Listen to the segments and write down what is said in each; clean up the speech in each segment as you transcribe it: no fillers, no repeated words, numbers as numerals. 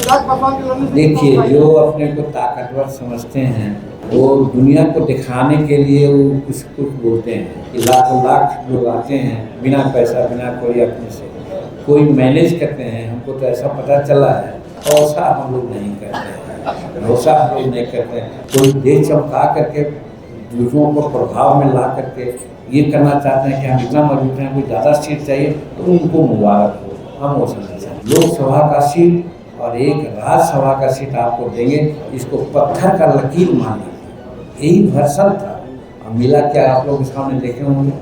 देखिए, जो अपने को ताकतवर समझते हैं वो दुनिया को दिखाने के लिए वो कुछ बोलते हैं कि लाखों लाख लोग आते हैं बिना पैसा बिना कोई अपने से कोई मैनेज करते हैं। हमको तो ऐसा पता चला है, ऐसा हम लोग नहीं करते हैं, भरोसा हम लोग नहीं करते हैं। कोई देश चमका करके दूसरों को प्रभाव में ला करके ये करना चाहते हैं कि हम इतना मजबूत हैं, कोई ज़्यादा सीट चाहिए तो उनको मुबारक हो, हम वो समझते हैं। लोकसभा का सीट और एक राज्यसभा का सीट आपको देंगे, इसको पत्थर का लकीर मान लीजिए, यही भरसन था। और मिला क्या, आप लोग सामने देखे होंगे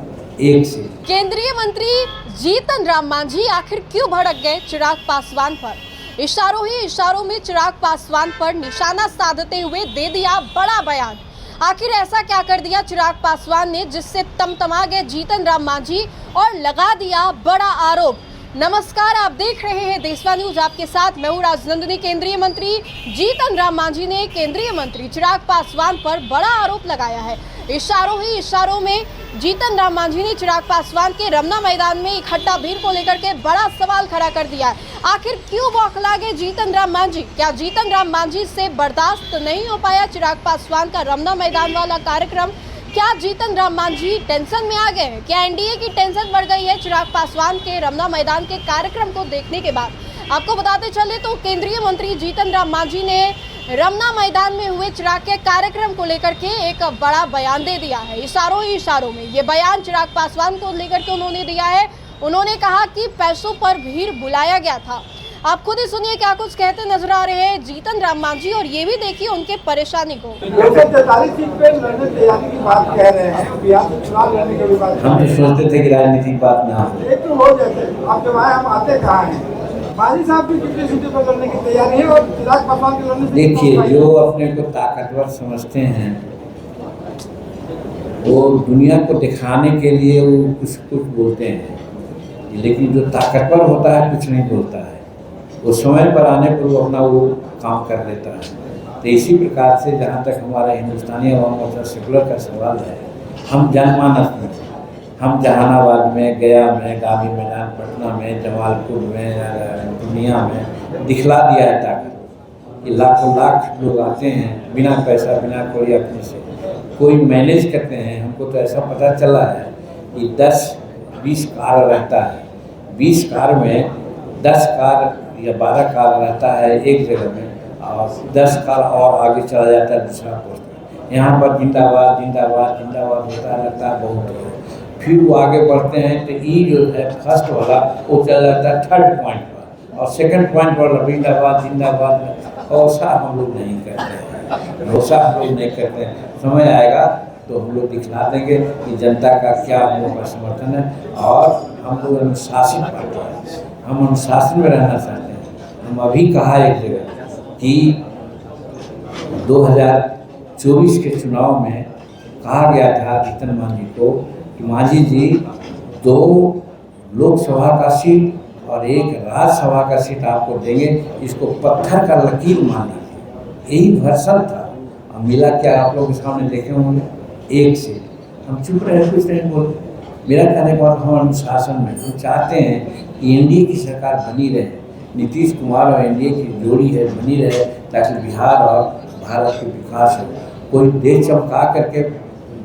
एक से। केंद्रीय मंत्री जीतन राम मांझी आखिर क्यों भड़क गए चिराग पासवान पर? इशारों ही इशारों में चिराग पासवान पर निशाना साधते हुए दे दिया बड़ा बयान। आखिर ऐसा क्या कर दिया चिराग पासवान ने जिससे तमतमा गए जीतन राम मांझी और लगा दिया बड़ा आरोप? नमस्कार, आप देख रहे हैं देशवा न्यूज, आपके साथ मैं हूं राजनंदिनी। केंद्रीय मंत्री जीतन राम मांझी ने केंद्रीय मंत्री चिराग पासवान पर बड़ा आरोप लगाया है। इशारों ही इशारों में जीतन राम मांझी ने चिराग पासवान के रमना मैदान में इकट्ठा भीड़ को लेकर के बड़ा सवाल खड़ा कर दिया है। आखिर क्यों बौखला गए जीतन राम मांझी? क्या जीतन राम मांझी से बर्दाश्त नहीं हो पाया चिराग पासवान का रमना मैदान वाला कार्यक्रम? क्या जीतन राम मांझी टेंशन में आ गए हैं? क्या एनडीए की टेंशन बढ़ गई है चिराग पासवान के रमना मैदान के कार्यक्रम को देखने के बाद? आपको बताते चले तो केंद्रीय मंत्री जीतन राम मांझी ने रमना मैदान में हुए चिराग के कार्यक्रम को लेकर के एक बड़ा बयान दे दिया है। इशारों ही इशारों में ये बयान चिराग पासवान को लेकर के उन्होंने दिया है। उन्होंने कहा कि पैसों पर भीड़ बुलाया गया था। आप खुद ही सुनिए क्या कुछ कहते नजर आ रहे हैं जीतन राम मांझी, और ये भी देखिए उनके परेशानी को। 243 सीट पे लड़ने तैयारी की बात कह रहे हैं, बिहार से चुनाव लड़ने की बात। हम तो सोचते थे कि राजनीतिक बात ना हो, एक तो हो जाते आप जब आए, हम आते कहाँ हैं? मांझी साहब की कितनी सीटों पर लड़ने की तैयारी है और चिराग पासवान की लड़ने। देखिए, जो अपने को ताकतवर समझते हैं वो दुनिया को दिखाने के लिए वो कुछ बोलते हैं, लेकिन जो ताकतवर होता है कुछ नहीं बोलता है। वो समय पर आने पर वो अपना वो काम कर लेता है। तो इसी प्रकार से जहाँ तक हमारा हिंदुस्तानी अवाम मोर्चा सेकुलर का सवाल है, हम जनमानस में, हम जहानाबाद में, गया में, गांधी मैदान, पटना में, जमालपुर में, पूर्णिया में दिखला दिया है ताकत कि लाखों लाख लोग आते हैं बिना पैसा बिना कोई अपने से कोई मैनेज करते हैं। हमको तो ऐसा पता चला है कि 10-20 कार रहता है, 20 कार में 10 कार या 12 कार रहता है एक जगह में, और 10 कार और आगे चला जाता है दूसरा पोस्ट में। यहाँ पर जिंदाबाद जिंदाबाद जिंदाबाद होता लगता है बहुत है। फिर वो आगे बढ़ते हैं तो ई जो है फर्स्ट वाला वो चला जाता है थर्ड पॉइंट पर, और सेकंड पॉइंट पर जिंदाबाद जिंदाबाद। ऐसा हम लोग नहीं करते हैं, भरोसा हम लोग नहीं करते हैं। समय आएगा तो हम लोग दिखला देंगे कि जनता का क्या हम लोग का समर्थन है। और हम लोग अनुशासित पार्टी हैं, हम अनुशासन में रहना चाहते हैं। हम अभी कहा एक जगह कि 2024 के चुनाव में कहा गया था जीतन मांझी को कि मांझी जी 2 लोकसभा का सीट और एक राज्यसभा का सीट आपको देंगे, इसको पत्थर का लकीर मान लीजिए, यही भरसन था। और मिला क्या, आप लोग सामने देखे होंगे एक से। हम चुप रहे, कुछ नहीं बोले। मेरा कहने के बाद हम अनुशासन में हम चाहते हैं कि एनडीए की सरकार बनी रहे, नीतीश कुमार और एनडीए की जोड़ी है बनी रहे, ताकि बिहार और भारत के विकास हो। कोई देश चमका करके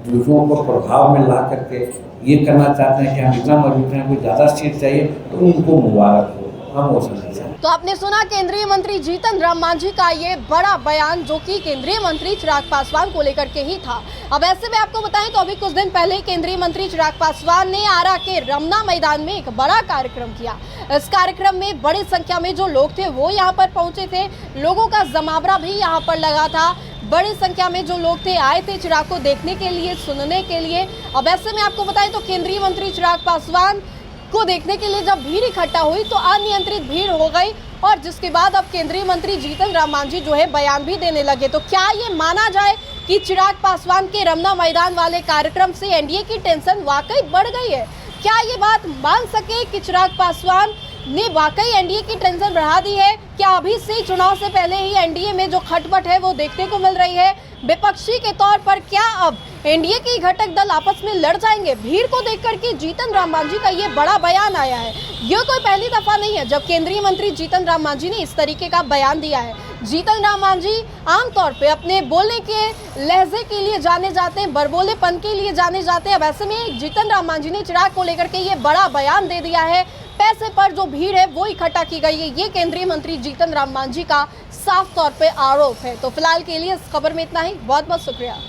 दूसरों को प्रभाव में ला करके ये करना चाहते हैं कि हम इतना मजबूत हैं, कोई ज़्यादा सीट चाहिए तो उनको मुबारक हो, हम वो समझते हैं। तो आपने सुना केंद्रीय मंत्री जीतन राम मांझी का ये बड़ा बयान, जो कि केंद्रीय मंत्री चिराग पासवान को लेकर के ही था। अब ऐसे में आपको बताएं तो अभी कुछ दिन पहले केंद्रीय मंत्री चिराग पासवान ने आरा के रमना मैदान में एक बड़ा कार्यक्रम किया। इस कार्यक्रम में बड़ी संख्या में जो लोग थे वो यहाँ पर पहुंचे थे, लोगों का जमावड़ा भी यहाँ पर लगा था। बड़ी संख्या में जो लोग थे आए थे चिराग को देखने के लिए, सुनने के लिए। अब ऐसे में आपको बताएं तो केंद्रीय मंत्री चिराग पासवान को देखने के लिए जब भीड़ इकट्ठा हुई तो अनियंत्रित भीड़ हो गई, और जिसके बाद अब केंद्रीय मंत्री जीतन राम मांझी जो है बयान भी देने लगे। तो क्या ये माना जाए कि चिराग पासवान के रमना मैदान वाले कार्यक्रम से एनडीए की टेंशन वाकई बढ़ गई है? क्या ये बात मान सके कि चिराग पासवान ने वाकई एनडीए की टेंशन बढ़ा दी है? क्या अभी से चुनाव से पहले ही एनडीए में जो खटपट है वो देखने को मिल रही है? विपक्षी के तौर पर क्या अब एनडीए के घटक दल आपस में लड़ जाएंगे? भीड़ को देखकर के जीतन राम मांझी का ये बड़ा बयान आया है। ये कोई पहली दफा नहीं है जब केंद्रीय मंत्री जीतन राम मांझी ने इस तरीके का बयान दिया है। जीतन राम मांझी आमतौर पे अपने बोलने के लहजे के लिए जाने जाते हैं, बरबोलेपन के लिए जाने जाते हैं। अब ऐसे में जीतन राम मांझी ने चिराग को लेकर के ये बड़ा बयान दे दिया है। पैसे पर जो भीड़ है वो इकट्ठा की गई है, ये केंद्रीय मंत्री जीतन राम मांझी का साफ तौर पे आरोप है। तो फिलहाल के लिए इस खबर में इतना ही। बहुत बहुत शुक्रिया।